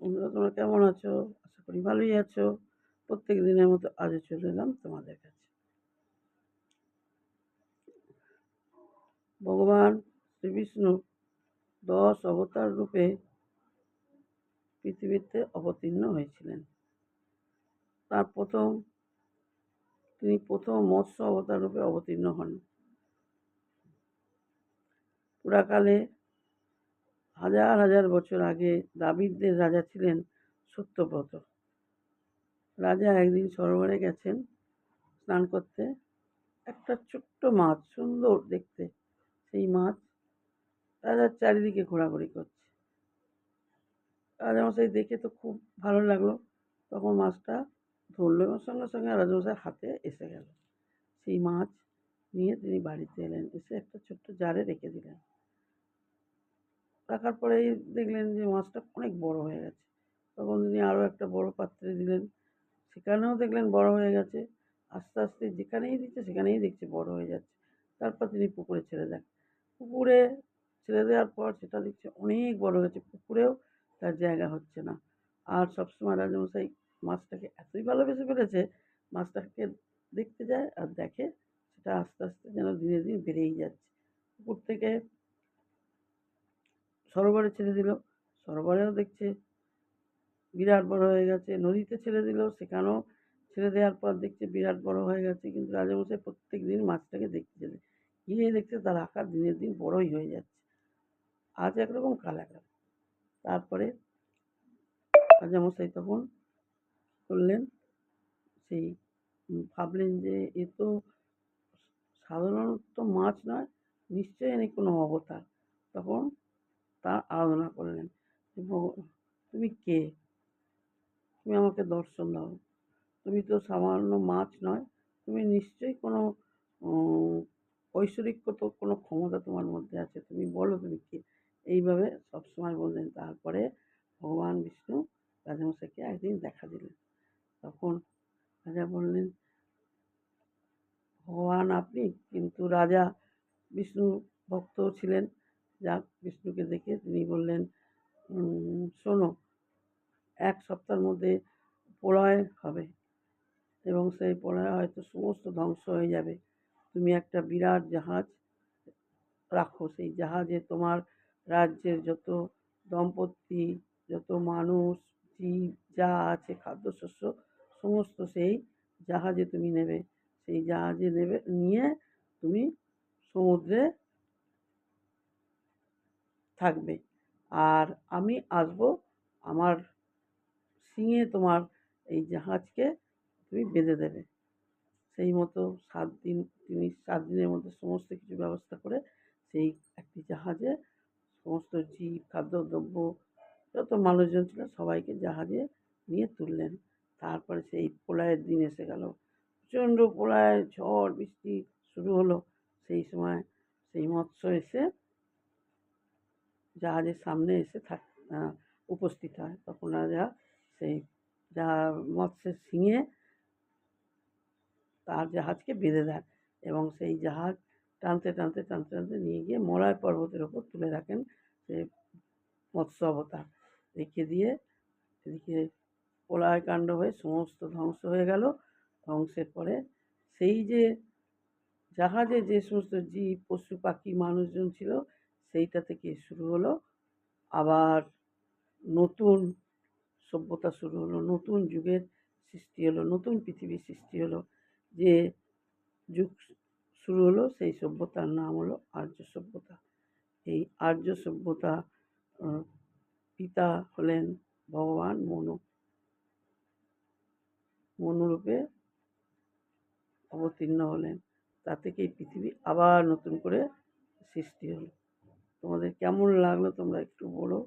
বন্ধুরা, তোমরা কেমন আছো? আশা করি ভালোই আছো। প্রত্যেক দিনের মতো আজও চলে এলাম তোমাদের কাছে। ভগবান শ্রীবিষ্ণু 10 অবতার রূপে পৃথিবীতে অবতীর্ণ হয়েছিলেন। তিনি প্রথম মৎস্য অবতার রূপে অবতীর্ণ হন। পুরাকালে হাজার হাজার বছর আগে দাবিদদের রাজা ছিলেন সত্যব্রত। রাজা একদিন সরোবরে গেছেন স্নান করতে। একটা ছোট্ট মাছ, সুন্দর দেখতে, সেই মাছ রাজার চারিদিকে ঘোরাঘুরি করছে। রাজামশাই দেখে তো খুব ভালো লাগলো। তখন মাছটা ধরলো এবং সঙ্গে সঙ্গে রাজামশাই হাতে এসে গেল। সেই মাছ নিয়ে তিনি বাড়িতে এলেন, এসে একটা ছোট্ট জারে রেখে দিলেন। রাখার পরেই দেখলেন যে মাছটা অনেক বড় হয়ে গেছে। তখন তিনি আরও একটা বড় পাত্রে দিলেন, সেখানেও দেখলেন বড় হয়ে গেছে। আস্তে আস্তে যেখানেই দিচ্ছে সেখানেই দেখছে বড় হয়ে যাচ্ছে। তারপর তিনি পুকুরে ছেড়ে দেন। পুকুরে ছেড়ে দেওয়ার পর সেটা দেখছে অনেক বড় হয়েছে, পুকুরেও তার জায়গা হচ্ছে না। আর সবসময় রাজামশাই মাছটাকে এতই ভালোবেসে ফেলেছে, মাছটাকে দেখতে যায় আর দেখে সেটা আস্তে আস্তে যেন দিনে দিন বেড়েই যাচ্ছে। পুকুর থেকে সরোবরে ছেড়ে দিল, সরোবরেও দেখছে বিরাট বড় হয়ে গেছে। নদীতে ছেড়ে দিল, সেখানেও ছেড়ে দেওয়ার পর দেখছে বিরাট বড় হয়ে গেছে। কিন্তু রাজামশাই প্রত্যেক দিন মাছটাকে দেখতে যেতেন, গিয়ে দেখছে তার আকার দিনের দিন বড়ই হয়ে যাচ্ছে, আজ একরকম কাল একরকম। তারপরে রাজামশাই তখন করলেন, সেই ভাবলেন যে এ তো সাধারণত মাছ নয়, নিশ্চয়ই এনে কোনো অবতার। তখন তার আরাধনা করলেন, তুমি কে? তুমি আমাকে দর্শন দাও। তুমি তো সামান্য মাছ নয়, তুমি নিশ্চয়ই কোনো ঐশ্বরিকগত কোনো ক্ষমতা তোমার মধ্যে আছে, তুমি বলো তুমি কে? এইভাবে সবসময় বললেন। তারপরে ভগবান বিষ্ণু রাজামশাইকে একদিন দেখা দিলেন। তখন রাজা বললেন, ভগবান আপনি? কিন্তু রাজা বিষ্ণু ভক্ত ছিলেন। যাক, বিষ্ণুকে দেখে তিনি বললেন, শোনো, 1 সপ্তাহের মধ্যে প্রলয় হবে এবং সেই প্রলয়ে হয়তো সমস্ত ধ্বংস হয়ে যাবে। তুমি একটা বিরাট জাহাজ রাখো, সেই জাহাজে তোমার রাজ্যের যত দম্পতি, যত মানুষ, জীব যা আছে, খাদ্যশস্য সমস্ত সেই জাহাজে তুমি নেবে। সেই জাহাজে নিয়ে তুমি সমুদ্রে থাকবে। আর আমি আসবো, আমার শিঙে তোমার এই জাহাজকে তুমি বেঁধে দেবে। সেই মতো 7 দিন তিনি 7 দিনের মধ্যে সমস্ত কিছু ব্যবস্থা করে সেই একটি জাহাজে সমস্ত জীব, খাদ্যদ্রব্য, যত মানুষজন ছিল সবাইকে জাহাজে নিয়ে তুললেন। তারপরে সেই প্রলয়ের দিন এসে গেল। প্রচণ্ড প্রলয়, ঝড় বৃষ্টি শুরু হলো। সেই সময় সেই মৎস্য এসে জাহাজের সামনে এসে উপস্থিত হয়। তখন রাজা সেই মৎস্যের শিঙে তার জাহাজকে বেঁধে দেন এবং সেই জাহাজ টানতে টানতে টানতে টানতে নিয়ে গিয়ে মলয় পর্বতের ওপর তুলে রাখেন। সে মৎস্য অবতার রেখে দিয়ে এদিকে প্রলয়কাণ্ড হয়ে সমস্ত ধ্বংস হয়ে গেল। ধ্বংসের পরে সেই যে জাহাজে যে সমস্ত জীব, পশু পাখি, মানুষজন ছিল, সেইটা থেকে শুরু হলো আবার নতুন সভ্যতা শুরু হলো, নতুন যুগের সৃষ্টি হলো, নতুন পৃথিবীর সৃষ্টি হলো। যে যুগ শুরু হলো সেই সভ্যতার নাম হলো আর্য সভ্যতা। এই আর্য সভ্যতা পিতা হলেন ভগবান মনুরূপে অবতীর্ণ হলেন। তা থেকেই পৃথিবী আবার নতুন করে সৃষ্টি হলো। তোমাদের কেমন লাগলো তোমরা একটু বলো।